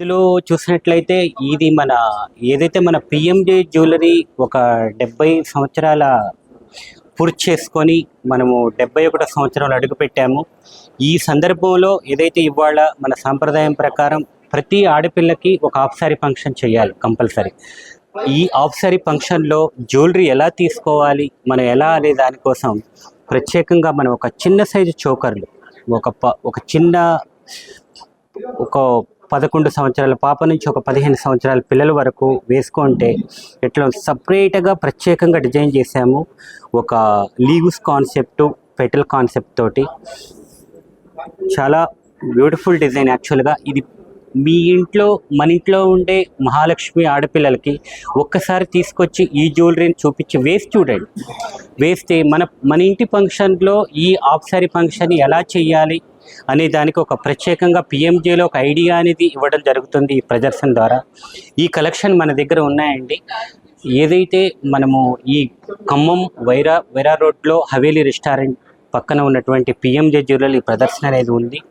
ఇందులో చూసినట్లయితే ఇది మన ఏదైతే మన పిఎంజే జ్యువెలరీ ఒక 70 సంవత్సరాల పూర్తి చేసుకొని మనము 71 సంవత్సరంలో అడుగుపెట్టాము. ఈ సందర్భంలో ఏదైతే ఇవాళ మన సాంప్రదాయం ప్రకారం ప్రతి ఆడపిల్లకి ఒక హాఫ్ సారీ ఫంక్షన్ చేయాలి కంపల్సరీ. ఈ హాఫ్ సారీ ఫంక్షన్లో జ్యువెలరీ ఎలా తీసుకోవాలి, మనం ఎలా అనే దానికోసం ప్రత్యేకంగా మనం ఒక చిన్న సైజు చోకర్లు ఒక చిన్న ఒక 11 సంవత్సరాల పాప నుంచి ఒక 15 సంవత్సరాల పిల్లల వరకు వేసుకుంటే ఇట్లా సపరేట్గా ప్రత్యేకంగా డిజైన్ చేసాము. ఒక లీవ్స్ కాన్సెప్ట్, పెటల్ కాన్సెప్ట్ తోటి చాలా బ్యూటిఫుల్ డిజైన్. యాక్చువల్గా ఇది మీ ఇంట్లో మన ఇంట్లో ఉండే మహాలక్ష్మి ఆడపిల్లలకి ఒక్కసారి తీసుకొచ్చి ఈ జ్యువెలరీని చూపించి వేసి చూడండి. వేస్తే మన ఇంటి ఫంక్షన్లో ఈ హాఫ్ సారీ ఫంక్షన్ ఎలా చేయాలి అనే దానికి ఒక ప్రత్యేకంగా పిఎంజేలో ఒక ఐడియా అనేది ఇవ్వడం జరుగుతుంది ఈ ప్రదర్శన ద్వారా. ఈ కలెక్షన్ మన దగ్గర ఉన్నాయండి. ఏదైతే మనము ఈ ఖమ్మం వైరా రోడ్లో హవేలీ రెస్టారెంట్ పక్కన ఉన్నటువంటి పిఎంజే జ్యువెలరీ ప్రదర్శన అనేది ఉంది.